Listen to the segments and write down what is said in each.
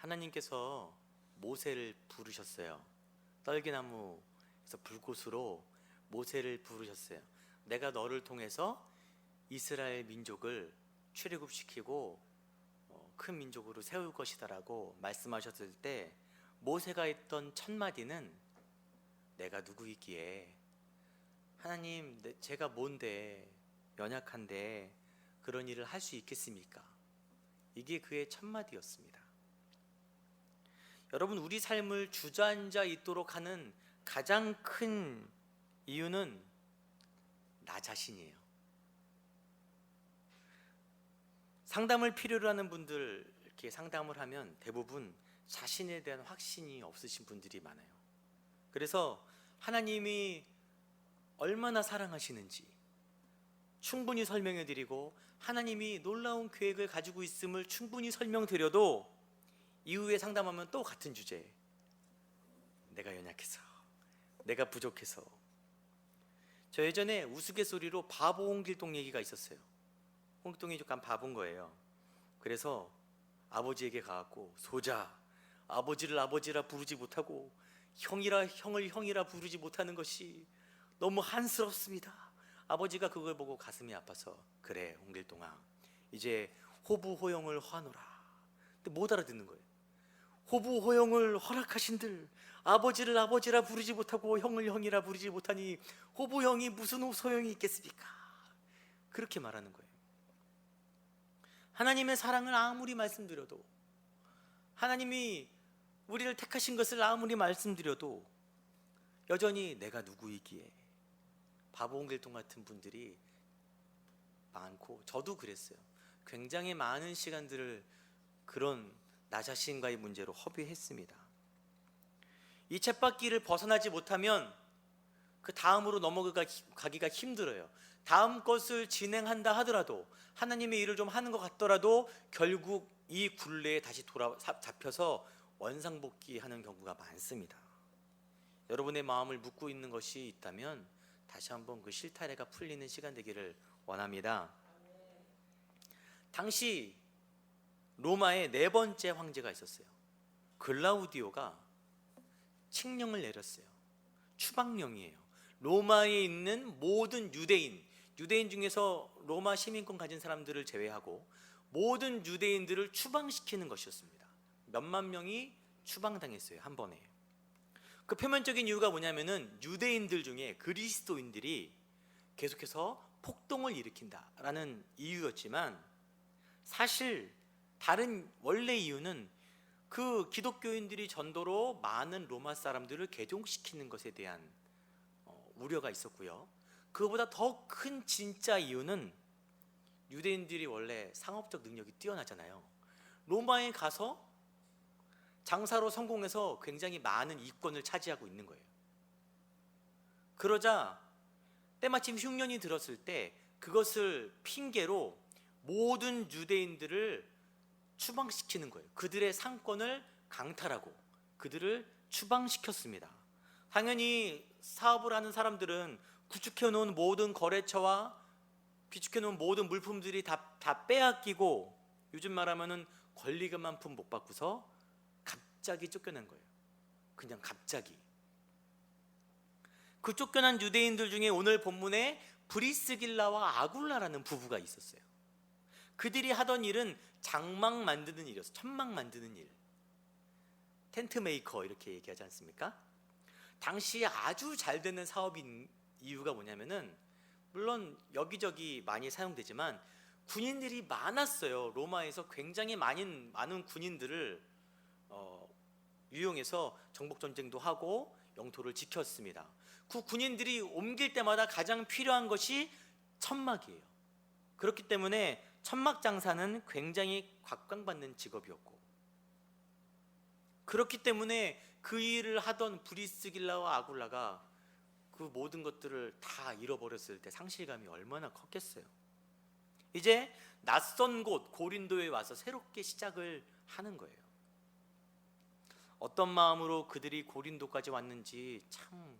하나님께서 모세를 부르셨어요. 떨기나무에서 불꽃으로 모세를 부르셨어요. 내가 너를 통해서 이스라엘 민족을 출애굽시키고 큰 민족으로 세울 것이다라고 말씀하셨을 때 모세가 했던 첫 마디는 내가 누구이기에 하나님 제가 뭔데 연약한데 그런 일을 할 수 있겠습니까? 이게 그의 첫 마디였습니다. 여러분, 우리 삶을 주저앉아 있도록 하는 가장 큰 이유는 나 자신이에요. 상담을 필요로 하는 분들 이렇게 상담을 하면 대부분 자신에 대한 확신이 없으신 분들이 많아요. 그래서 하나님이 얼마나 사랑하시는지 충분히 설명해 드리고 하나님이 놀라운 계획을 가지고 있음을 충분히 설명드려도 이후에 상담하면 또 같은 주제, 내가 연약해서, 내가 부족해서. 저 예전에 우스갯소리로 바보 홍길동 얘기가 있었어요. 홍길동이 조금 바본 거예요. 그래서 아버지에게 가갖고 소자, 아버지를 아버지라 부르지 못하고 형을 형이라 부르지 못하는 것이 너무 한스럽습니다. 아버지가 그걸 보고 가슴이 아파서 그래 홍길동아, 이제 호부호영을 하노라. 근데 못 알아듣는 거예요. 호부호영을 허락하신들 아버지를 아버지라 부르지 못하고 형을 형이라 부르지 못하니 호부형이 무슨 소용이 있겠습니까? 그렇게 말하는 거예요. 하나님의 사랑을 아무리 말씀드려도, 하나님이 우리를 택하신 것을 아무리 말씀드려도 여전히 내가 누구이기에, 바보 홍길동 같은 분들이 많고 저도 그랬어요. 굉장히 많은 시간들을 그런 나 자신과의 문제로 허비했습니다. 이 쳇바퀴를 벗어나지 못하면 그 다음으로 넘어가기가 힘들어요. 다음 것을 진행한다 하더라도, 하나님의 일을 좀 하는 것 같더라도 결국 이 굴레에 다시 잡혀서 원상복귀하는 경우가 많습니다. 여러분의 마음을 묻고 있는 것이 있다면 다시 한번 그 실타래가 풀리는 시간 되기를 원합니다. 당시 로마에 네 번째 황제가 있었어요. 글라우디오가 칙령을 내렸어요. 추방령이에요. 로마에 있는 모든 유대인 중에서 로마 시민권 가진 사람들을 제외하고 모든 유대인들을 추방시키는 것이었습니다. 몇만 명이 추방당했어요, 한 번에. 그 표면적인 이유가 뭐냐면은 유대인들 중에 그리스도인들이 계속해서 폭동을 일으킨다라는 이유였지만, 사실 다른 원래 이유는 그 기독교인들이 전도로 많은 로마 사람들을 개종시키는 것에 대한 우려가 있었고요. 그보다 더 큰 진짜 이유는 유대인들이 원래 상업적 능력이 뛰어나잖아요. 로마에 가서 장사로 성공해서 굉장히 많은 이권을 차지하고 있는 거예요. 그러자 때마침 흉년이 들었을 때 그것을 핑계로 모든 유대인들을 추방시키는 거예요. 그들의 상권을 강탈하고 그들을 추방시켰습니다. 당연히 사업을 하는 사람들은 구축해 놓은 모든 거래처와 비축해 놓은 모든 물품들이 다 빼앗기고, 요즘 말하면은 권리금 한 푼 못 받고서 갑자기 쫓겨난 거예요. 그냥 갑자기. 그 쫓겨난 유대인들 중에 오늘 본문에 브리스길라와 아굴라라는 부부가 있었어요. 그들이 하던 일은 장막 만드는 일이었어요. 천막 만드는 일, 텐트 메이커 이렇게 얘기하지 않습니까? 당시에 아주 잘 되는 사업인 이유가 뭐냐면은, 물론 여기저기 많이 사용되지만 군인들이 많았어요. 로마에서 굉장히 많은 군인들을 유용해서 정복전쟁도 하고 영토를 지켰습니다. 그 군인들이 옮길 때마다 가장 필요한 것이 천막이에요. 그렇기 때문에 천막 장사는 굉장히 각광받는 직업이었고, 그렇기 때문에 그 일을 하던 브리스길라와 아굴라가 그 모든 것들을 다 잃어버렸을 때 상실감이 얼마나 컸겠어요. 이제 낯선 곳 고린도에 와서 새롭게 시작을 하는 거예요. 어떤 마음으로 그들이 고린도까지 왔는지 참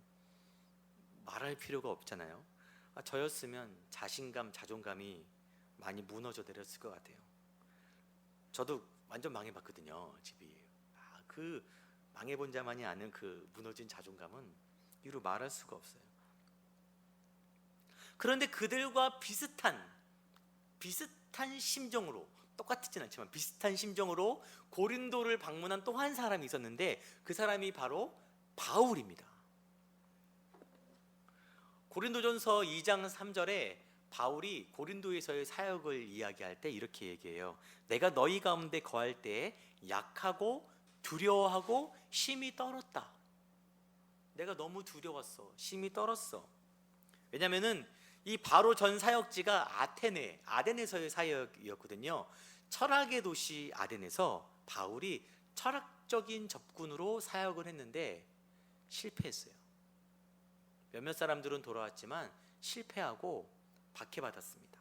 말할 필요가 없잖아요. 저였으면 자신감, 자존감이 많이 무너져 내렸을 것 같아요. 저도 완전 망해봤거든요, 집이. 그 망해본 자만이 아는 그 무너진 자존감은 이루 말할 수가 없어요. 그런데 그들과 비슷한 심정으로, 똑같지는 않지만 비슷한 심정으로 고린도를 방문한 또 한 사람이 있었는데 그 사람이 바로 바울입니다. 고린도전서 2장 3절에 바울이 고린도에서의 사역을 이야기할 때 이렇게 얘기해요. 내가 너희 가운데 거할 때에 약하고 두려워하고 심히 떨었다. 내가 너무 두려웠어. 심히 떨었어. 왜냐면은 이 바로 전 사역지가 아덴에서의 사역이었거든요. 철학의 도시 아덴에서 바울이 철학적인 접근으로 사역을 했는데 실패했어요. 몇몇 사람들은 돌아왔지만 실패하고 박해받았습니다.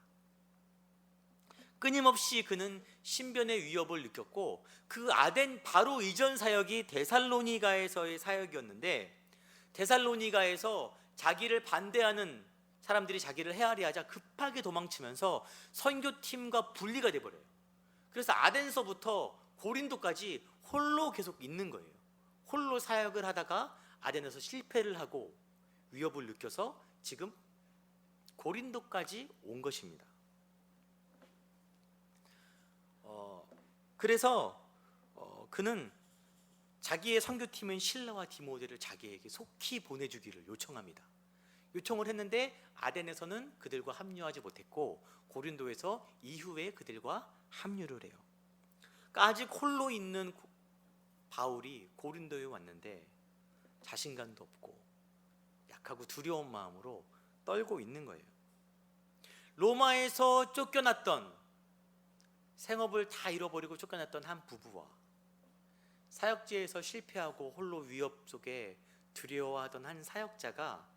끊임없이 그는 신변의 위협을 느꼈고 그 아덴 바로 이전 사역이 데살로니가에서의 사역이었는데 데살로니가에서 자기를 반대하는 사람들이 자기를 헤아리하자 급하게 도망치면서 선교팀과 분리가 돼버려요. 그래서 아덴서부터 고린도까지 홀로 계속 있는 거예요. 홀로 사역을 하다가 아덴에서 실패를 하고 위협을 느껴서 지금 고린도까지 온 것입니다. 그래서 그는 자기의 선교팀인 실라와 디모데를 자기에게 속히 보내주기를 요청합니다. 요청을 했는데 아덴에서는 그들과 합류하지 못했고 고린도에서 이후에 그들과 합류를 해요. 그러니까 아직 홀로 있는 바울이 고린도에 왔는데 자신감도 없고 약하고 두려운 마음으로 떨고 있는 거예요. 로마에서 쫓겨났던, 생업을 다 잃어버리고 쫓겨났던 한 부부와 사역지에서 실패하고 홀로 위협 속에 두려워하던 한 사역자가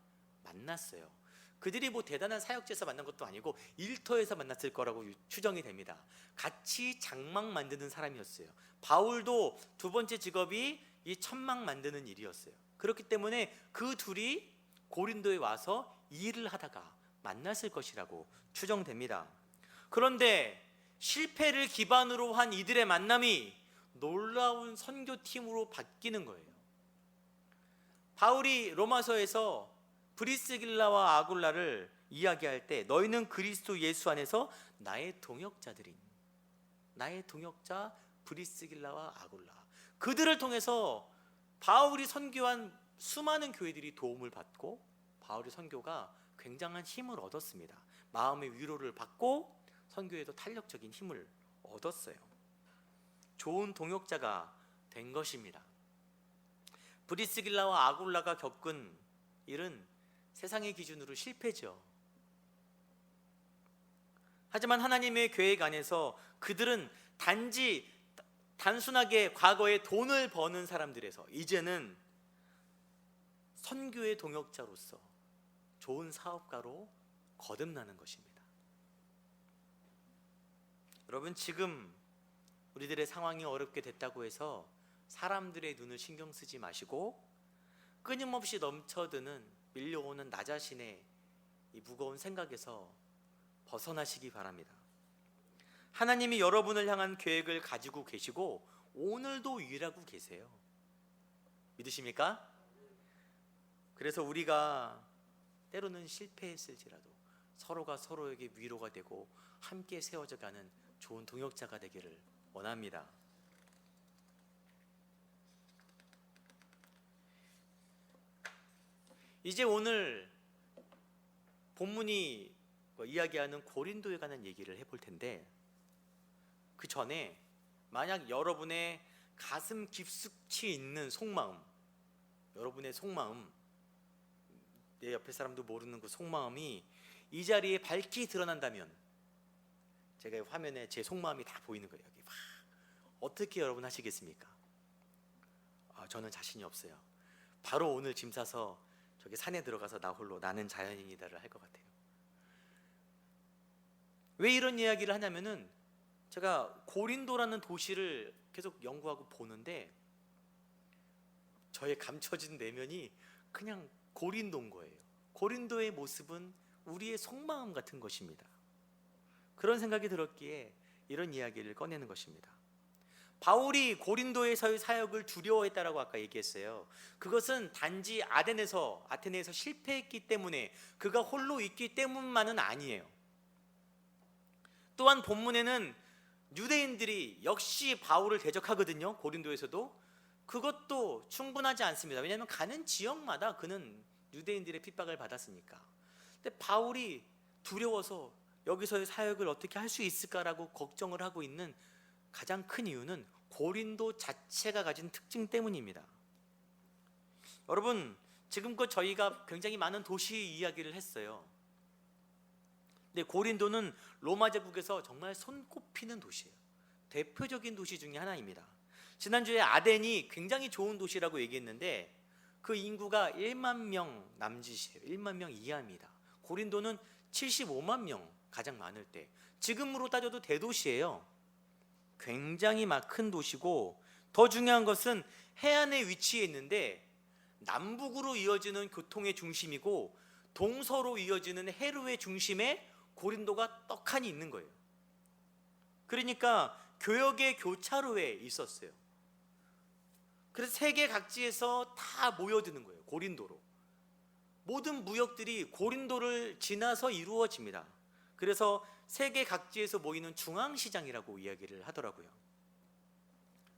만났어요. 그들이 뭐 대단한 사역지에서 만난 것도 아니고 일터에서 만났을 거라고 추정이 됩니다. 같이 장막 만드는 사람이었어요. 바울도 두 번째 직업이 이 천막 만드는 일이었어요. 그렇기 때문에 그 둘이 고린도에 와서 일을 하다가 만났을 것이라고 추정됩니다. 그런데 실패를 기반으로 한 이들의 만남이 놀라운 선교팀으로 바뀌는 거예요. 바울이 로마서에서 브리스길라와 아굴라를 이야기할 때 너희는 그리스도 예수 안에서 나의 동역자들인, 나의 동역자 브리스길라와 아굴라, 그들을 통해서 바울이 선교한 수많은 교회들이 도움을 받고 바울의 선교가 굉장한 힘을 얻었습니다. 마음의 위로를 받고 선교에도 탄력적인 힘을 얻었어요. 좋은 동역자가 된 것입니다. 브리스길라와 아굴라가 겪은 일은 세상의 기준으로 실패죠. 하지만 하나님의 계획 안에서 그들은 단순하게 과거에 돈을 버는 사람들에서 이제는 선교의 동역자로서 좋은 사업가로 거듭나는 것입니다. 여러분, 지금 우리들의 상황이 어렵게 됐다고 해서 사람들의 눈을 신경 쓰지 마시고 끊임없이 넘쳐드는 밀려오는 나 자신의 이 무거운 생각에서 벗어나시기 바랍니다. 하나님이 여러분을 향한 계획을 가지고 계시고 오늘도 일하고 계세요. 믿으십니까? 그래서 우리가 때로는 실패했을지라도 서로가 서로에게 위로가 되고 함께 세워져 가는 좋은 동역자가 되기를 원합니다. 이제 오늘 본문이 이야기하는 고린도에 관한 얘기를 해볼 텐데, 그 전에 만약 여러분의 가슴 깊숙이 있는 속마음, 여러분의 속마음, 내 옆에 사람도 모르는 그 속마음이 이 자리에 밝히 드러난다면, 제가 화면에 제 속마음이 다 보이는 거예요. 여기 막 어떻게 여러분 하시겠습니까? 저는 자신이 없어요. 바로 오늘 짐 싸서 저기 산에 들어가서 나 홀로 나는 자연인이다를 할 것 같아요. 왜 이런 이야기를 하냐면은 제가 고린도라는 도시를 계속 연구하고 보는데 저의 감춰진 내면이 그냥 고린도인 거예요. 고린도의 모습은 우리의 속마음 같은 것입니다. 그런 생각이 들었기에 이런 이야기를 꺼내는 것입니다. 바울이 고린도에서의 사역을 두려워했다라고 아까 얘기했어요. 그것은 단지 아테네에서 실패했기 때문에, 그가 홀로 있기 때문만은 아니에요. 또한 본문에는 유대인들이 역시 바울을 대적하거든요. 고린도에서도. 그것도 충분하지 않습니다. 왜냐하면 가는 지역마다 그는 유대인들의 핍박을 받았으니까. 근데 바울이 두려워서 여기서의 사역을 어떻게 할 수 있을까라고 걱정을 하고 있는 가장 큰 이유는 고린도 자체가 가진 특징 때문입니다. 여러분, 지금껏 저희가 굉장히 많은 도시 이야기를 했어요. 근데 고린도는 로마 제국에서 정말 손꼽히는 도시예요. 대표적인 도시 중에 하나입니다. 지난주에 아덴이 굉장히 좋은 도시라고 얘기했는데 그 인구가 1만 명 남짓이에요. 1만 명 이하입니다. 고린도는 75만 명 가장 많을 때, 지금으로 따져도 대도시예요. 굉장히 큰 도시고, 더 중요한 것은 해안에 위치해 있는데 남북으로 이어지는 교통의 중심이고 동서로 이어지는 해류의 중심에 고린도가 떡하니 있는 거예요. 그러니까 교역의 교차로에 있었어요. 그래서 세계 각지에서 다 모여드는 거예요. 고린도로. 모든 무역들이 고린도를 지나서 이루어집니다. 그래서 세계 각지에서 모이는 중앙시장이라고 이야기를 하더라고요.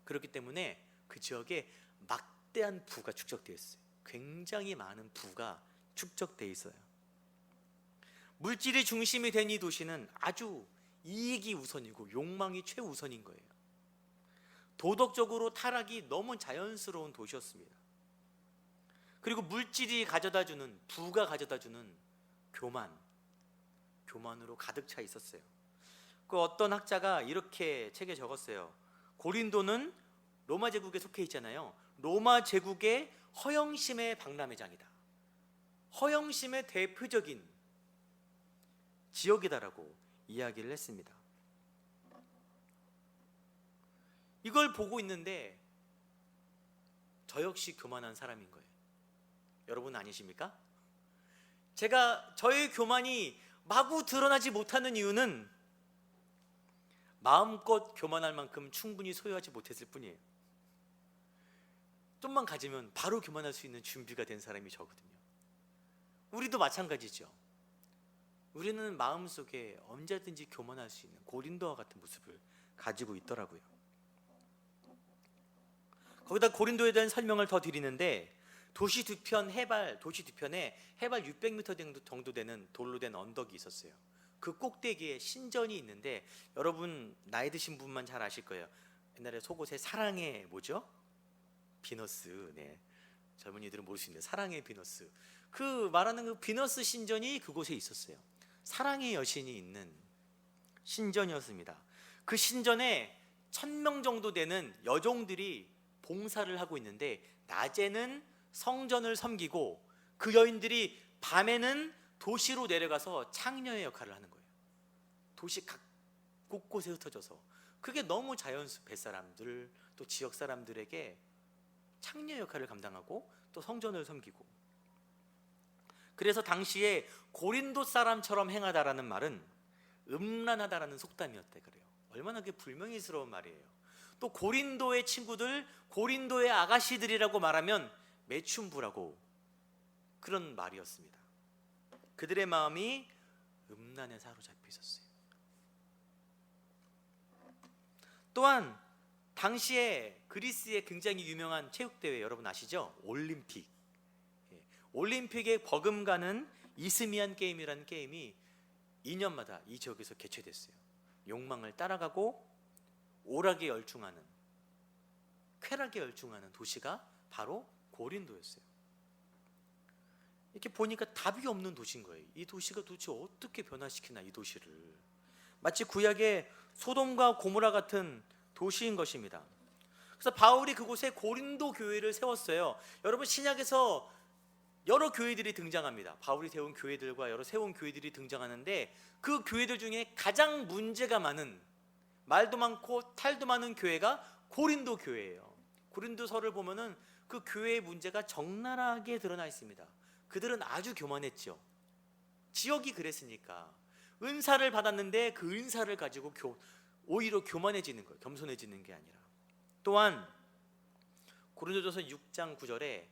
그렇기 때문에 그 지역에 막대한 부가 축적되어 있어요. 굉장히 많은 부가 축적되어 있어요. 물질이 중심이 된 이 도시는 아주 이익이 우선이고 욕망이 최우선인 거예요. 도덕적으로 타락이 너무 자연스러운 도시였습니다. 그리고 물질이 가져다주는, 부가 가져다주는 교만으로 가득 차 있었어요. 그 어떤 학자가 이렇게 책에 적었어요. 고린도는 로마 제국에 속해 있잖아요. 로마 제국의 허영심의 박람회장이다. 허영심의 대표적인 지역이다라고 이야기를 했습니다. 이걸 보고 있는데 저 역시 교만한 사람인 거예요. 여러분 아니십니까? 저의 교만이 마구 드러나지 못하는 이유는 마음껏 교만할 만큼 충분히 소유하지 못했을 뿐이에요. 좀만 가지면 바로 교만할 수 있는 준비가 된 사람이 저거든요. 우리도 마찬가지죠. 우리는 마음속에 언제든지 교만할 수 있는 고린도와 같은 모습을 가지고 있더라고요. 거기다 고린도에 대한 설명을 더 드리는데, 도시 뒤편에 해발 600m 정도 되는 돌로 된 언덕이 있었어요. 그 꼭대기에 신전이 있는데, 여러분 나이 드신 분만 잘 아실 거예요. 옛날에 속옷에 사랑의 비너스. 네. 젊은이들은 모를 수 있는데 사랑의 비너스. 그 말하는 그 비너스 신전이 그곳에 있었어요. 사랑의 여신이 있는 신전이었습니다. 그 신전에 1000명 정도 되는 여종들이 봉사를 하고 있는데, 낮에는 성전을 섬기고 그 여인들이 밤에는 도시로 내려가서 창녀의 역할을 하는 거예요. 도시 각 곳곳에 흩어져서. 그게 너무 뱃사람들 또 지역 사람들에게 창녀 역할을 감당하고 또 성전을 섬기고. 그래서 당시에 고린도 사람처럼 행하다라는 말은 음란하다라는 속담이었대 그래요. 얼마나 그게 불명예스러운 말이에요. 또 고린도의 친구들, 고린도의 아가씨들이라고 말하면 매춘부라고, 그런 말이었습니다. 그들의 마음이 음란에 사로잡혀 있었어요. 또한 당시에 그리스의 굉장히 유명한 체육대회 여러분 아시죠? 올림픽. 올림픽에 버금가는 이스미안 게임이라는 게임이 2년마다 이 지역에서 개최됐어요. 욕망을 따라가고 오락에 열중하는, 쾌락에 열중하는 도시가 바로 고린도였어요. 이렇게 보니까 답이 없는 도시인 거예요. 이 도시가 도대체 어떻게 변화시키나, 이 도시를. 마치 구약의 소돔과 고모라 같은 도시인 것입니다. 그래서 바울이 그곳에 고린도 교회를 세웠어요. 여러분, 신약에서 여러 교회들이 등장합니다. 바울이 세운 교회들과 여러 세운 교회들이 등장하는데, 그 교회들 중에 가장 문제가 많은, 말도 많고 탈도 많은 교회가 고린도 교회예요. 고린도서를 보면은 그 교회의 문제가 적나라하게 드러나 있습니다. 그들은 아주 교만했죠. 지역이 그랬으니까. 은사를 받았는데 그 은사를 가지고 오히려 교만해지는 거예요. 겸손해지는 게 아니라. 또한 고린도전서 6장 9절에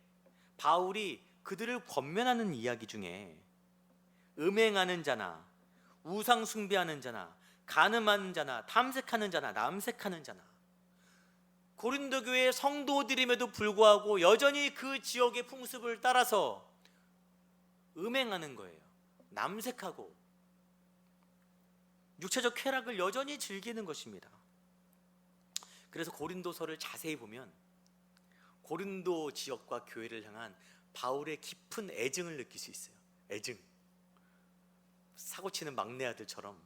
바울이 그들을 권면하는 이야기 중에 음행하는 자나 우상 숭배하는 자나 간음하는 자나 탐색하는 자나 남색하는 자나, 고린도 교회 성도들임에도 불구하고 여전히 그 지역의 풍습을 따라서 음행하는 거예요. 남색하고 육체적 쾌락을 여전히 즐기는 것입니다. 그래서 고린도서를 자세히 보면 고린도 지역과 교회를 향한 바울의 깊은 애증을 느낄 수 있어요. 애증. 사고치는 막내 아들처럼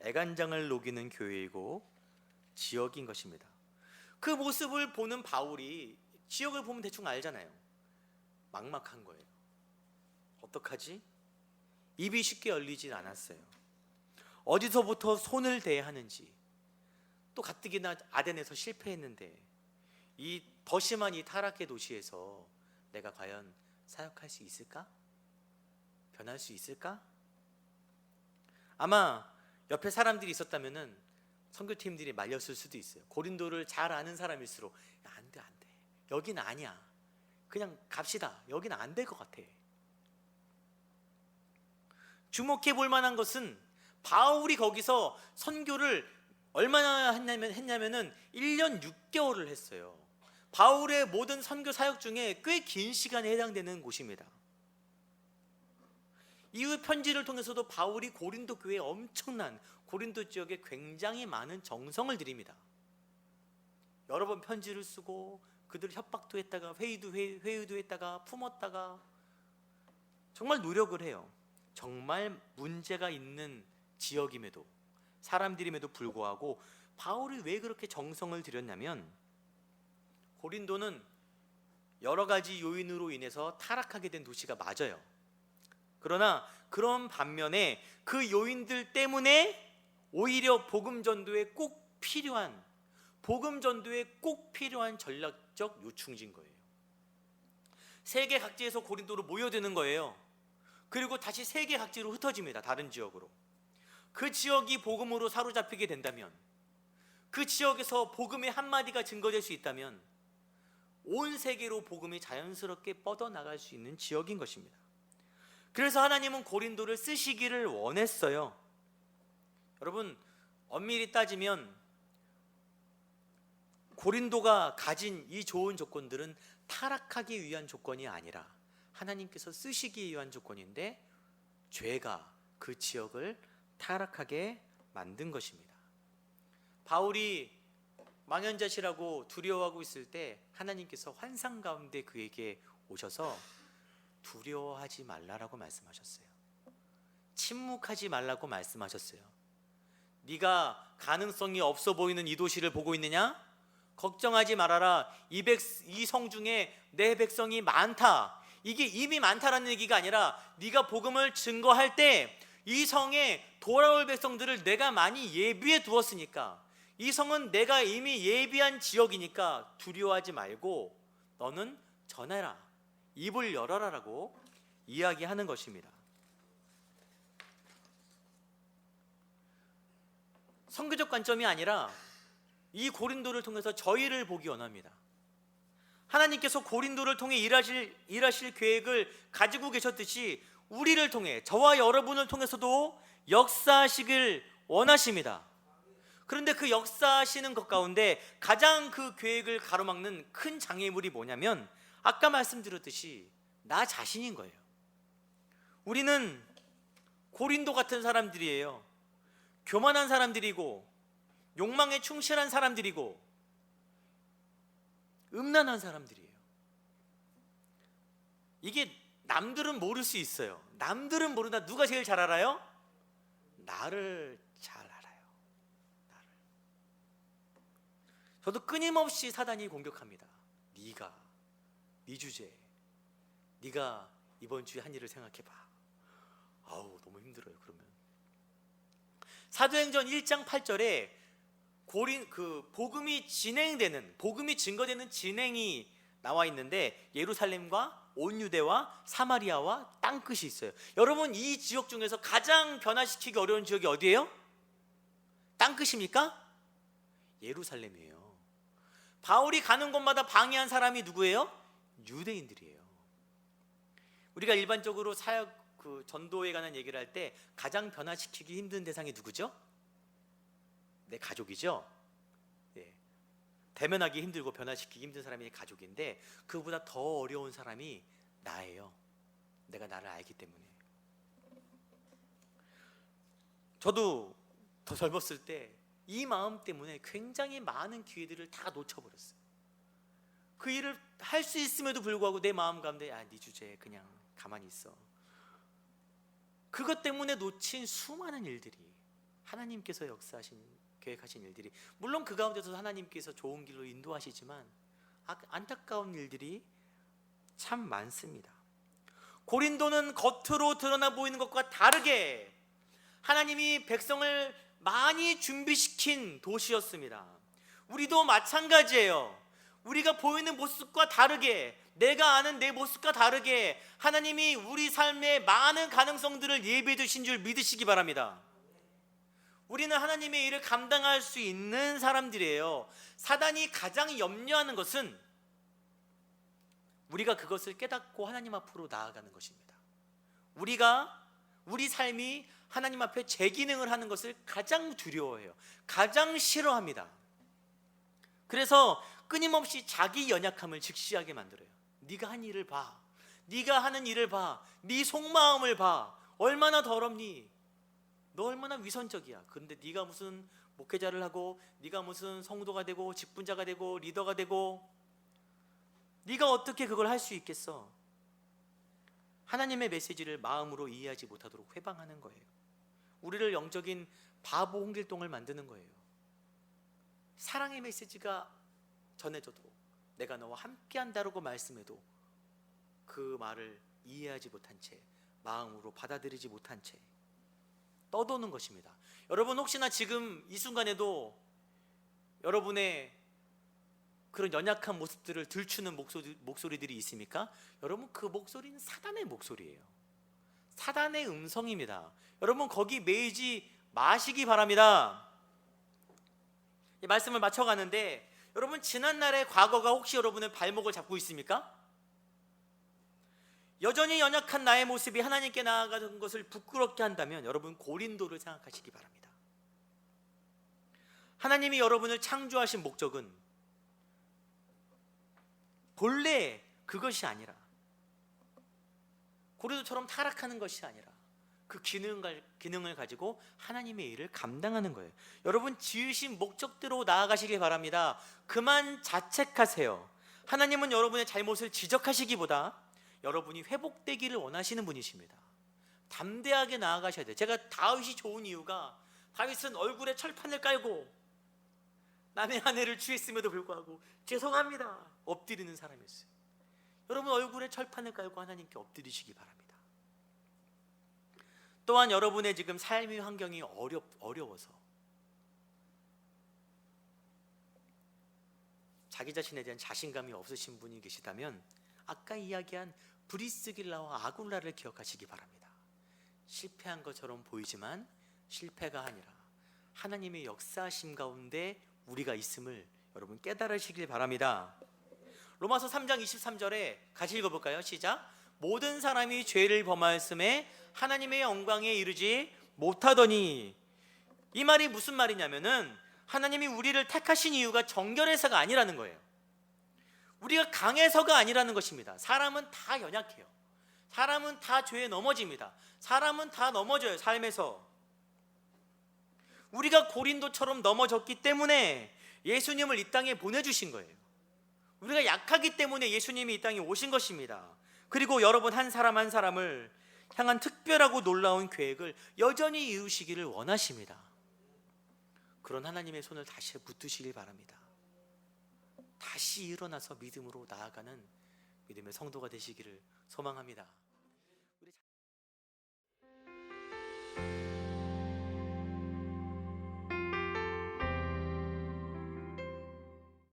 애간장을 녹이는 교회이고 지역인 것입니다. 그 모습을 보는 바울이 지역을 보면 대충 알잖아요. 막막한 거예요. 어떡하지? 입이 쉽게 열리질 않았어요. 어디서부터 손을 대야 하는지, 또 가뜩이나 아덴에서 실패했는데 이 더 심한 이 타락의 도시에서 내가 과연 사역할 수 있을까? 변할 수 있을까? 아마 옆에 사람들이 있었다면은 선교팀들이 말렸을 수도 있어요. 고린도를 잘 아는 사람일수록 야, 안 돼. 여긴 아니야. 그냥 갑시다. 여긴 안 될 것 같아. 주목해 볼 만한 것은 바울이 거기서 선교를 얼마나 했냐면은 1년 6개월을 했어요. 바울의 모든 선교 사역 중에 꽤 긴 시간에 해당되는 곳입니다. 이후 편지를 통해서도 바울이 고린도 교회에 엄청난, 고린도 지역에 굉장히 많은 정성을 들입니다. 여러 번 편지를 쓰고 그들 협박도 했다가 회유도 했다가 품었다가 정말 노력을 해요. 정말 문제가 있는 지역임에도, 사람들임에도 불구하고 바울이 왜 그렇게 정성을 들였냐면, 고린도는 여러 가지 요인으로 인해서 타락하게 된 도시가 맞아요. 그러나 그런 반면에 그 요인들 때문에 오히려 복음 전도에 꼭 필요한 전략적 요충지인 거예요. 세계 각지에서 고린도로 모여드는 거예요. 그리고 다시 세계 각지로 흩어집니다. 다른 지역으로. 그 지역이 복음으로 사로잡히게 된다면, 그 지역에서 복음의 한마디가 증거될 수 있다면 온 세계로 복음이 자연스럽게 뻗어나갈 수 있는 지역인 것입니다. 그래서 하나님은 고린도를 쓰시기를 원했어요. 여러분, 엄밀히 따지면 고린도가 가진 이 좋은 조건들은 타락하기 위한 조건이 아니라 하나님께서 쓰시기 위한 조건인데, 죄가 그 지역을 타락하게 만든 것입니다. 바울이 망연자실하고 두려워하고 있을 때 하나님께서 환상 가운데 그에게 오셔서 두려워하지 말라라고 말씀하셨어요. 침묵하지 말라고 말씀하셨어요. 네가 가능성이 없어 보이는 이 도시를 보고 있느냐? 걱정하지 말아라. 이 성 중에 내 백성이 많다. 이게 이미 많다라는 얘기가 아니라 네가 복음을 증거할 때 이 성에 돌아올 백성들을 내가 많이 예비해 두었으니까, 이 성은 내가 이미 예비한 지역이니까 두려워하지 말고 너는 전해라, 입을 열어라라고 이야기하는 것입니다. 선교적 관점이 아니라 이 고린도를 통해서 저희를 보기 원합니다. 하나님께서 고린도를 통해 일하실 계획을 가지고 계셨듯이 우리를 통해, 저와 여러분을 통해서도 역사하시길 원하십니다. 그런데 그 역사하시는 것 가운데 가장 그 계획을 가로막는 큰 장애물이 뭐냐면, 아까 말씀드렸듯이 나 자신인 거예요. 우리는 고린도 같은 사람들이에요. 교만한 사람들이고 욕망에 충실한 사람들이고 음란한 사람들이에요. 이게 남들은 모를 수 있어요. 남들은 모르나 누가 제일 잘 알아요? 나를 잘 알아요. 나를. 저도 끊임없이 사단이 공격합니다. 네 주제, 네가 이번 주에 한 일을 생각해봐. 아우, 너무 힘들어요. 그러면 사도행전 1장 8절에 복음이 증거되는 진행이 나와 있는데, 예루살렘과 온 유대와 사마리아와 땅끝이 있어요. 여러분, 이 지역 중에서 가장 변화시키기 어려운 지역이 어디예요? 땅끝입니까? 예루살렘이에요. 바울이 가는 곳마다 방해한 사람이 누구예요? 유대인들이에요. 우리가 일반적으로 사역 전도에 관한 얘기를 할 때 가장 변화시키기 힘든 대상이 누구죠? 내 가족이죠. 예. 대면하기 힘들고 변화시키기 힘든 사람이 가족인데 그보다 더 어려운 사람이 나예요. 내가 나를 알기 때문에. 저도 더 젊었을 때 이 마음 때문에 굉장히 많은 기회들을 다 놓쳐버렸어요. 그 일을 할 수 있음에도 불구하고 내 마음 가운데 네 주제에 그냥 가만히 있어. 그것 때문에 놓친 수많은 일들이, 하나님께서 역사하신, 계획하신 일들이, 물론 그 가운데서 하나님께서 좋은 길로 인도하시지만 안타까운 일들이 참 많습니다. 고린도는 겉으로 드러나 보이는 것과 다르게 하나님이 백성을 많이 준비시킨 도시였습니다. 우리도 마찬가지예요. 우리가 보이는 모습과 다르게, 내가 아는 내 모습과 다르게 하나님이 우리 삶에 많은 가능성들을 예비해 두신 줄 믿으시기 바랍니다. 우리는 하나님의 일을 감당할 수 있는 사람들이에요. 사단이 가장 염려하는 것은 우리가 그것을 깨닫고 하나님 앞으로 나아가는 것입니다. 우리 삶이 하나님 앞에 제 기능을 하는 것을 가장 두려워해요. 가장 싫어합니다. 그래서 끊임없이 자기 연약함을 직시하게 만들어요. 네가 한 일을 봐, 네가 하는 일을 봐, 네 속마음을 봐. 얼마나 더럽니? 너 얼마나 위선적이야. 그런데 네가 무슨 목회자를 하고, 네가 무슨 성도가 되고 직분자가 되고 리더가 되고, 네가 어떻게 그걸 할 수 있겠어? 하나님의 메시지를 마음으로 이해하지 못하도록 회방하는 거예요. 우리를 영적인 바보 홍길동을 만드는 거예요. 사랑의 메시지가 전해져도, 내가 너와 함께한다라고 말씀해도 그 말을 이해하지 못한 채, 마음으로 받아들이지 못한 채 떠도는 것입니다. 여러분, 혹시나 지금 이 순간에도 여러분의 그런 연약한 모습들을 들추는 목소리들이 있습니까? 여러분, 그 목소리는 사단의 목소리예요. 사단의 음성입니다. 여러분, 거기 매이지 마시기 바랍니다. 이 말씀을 맞춰가는데, 여러분, 지난날의 과거가 혹시 여러분의 발목을 잡고 있습니까? 여전히 연약한 나의 모습이 하나님께 나아가는 것을 부끄럽게 한다면 여러분, 고린도를 생각하시기 바랍니다. 하나님이 여러분을 창조하신 목적은 본래 그것이 아니라, 고린도처럼 타락하는 것이 아니라 그 기능을 가지고 하나님의 일을 감당하는 거예요. 여러분, 지으신 목적대로 나아가시길 바랍니다. 그만 자책하세요. 하나님은 여러분의 잘못을 지적하시기보다 여러분이 회복되기를 원하시는 분이십니다. 담대하게 나아가셔야 돼요. 제가 다윗이 좋은 이유가, 다윗은 얼굴에 철판을 깔고 남의 아내를 취했음에도 불구하고 죄송합니다 엎드리는 사람이었어요. 여러분, 얼굴에 철판을 깔고 하나님께 엎드리시기 바랍니다. 또한 여러분의 지금 삶의 환경이 어려워서 자기 자신에 대한 자신감이 없으신 분이 계시다면 아까 이야기한 브리스길라와 아굴라를 기억하시기 바랍니다. 실패한 것처럼 보이지만 실패가 아니라 하나님의 역사하심 가운데 우리가 있음을 여러분 깨달으시길 바랍니다. 로마서 3장 23절에 같이 읽어볼까요? 시작. 모든 사람이 죄를 범하였음에 하나님의 영광에 이르지 못하더니. 이 말이 무슨 말이냐면은 하나님이 우리를 택하신 이유가 정결해서가 아니라는 거예요. 우리가 강해서가 아니라는 것입니다. 사람은 다 연약해요. 사람은 다 죄에 넘어집니다. 사람은 다 넘어져요, 삶에서. 우리가 고린도처럼 넘어졌기 때문에 예수님을 이 땅에 보내주신 거예요. 우리가 약하기 때문에 예수님이 이 땅에 오신 것입니다. 그리고 여러분 한 사람 한 사람을 향한 특별하고 놀라운 계획을 여전히 이루시기를 원하십니다. 그런 하나님의 손을 다시 붙드시길 바랍니다. 다시 일어나서 믿음으로 나아가는 믿음의 성도가 되시기를 소망합니다.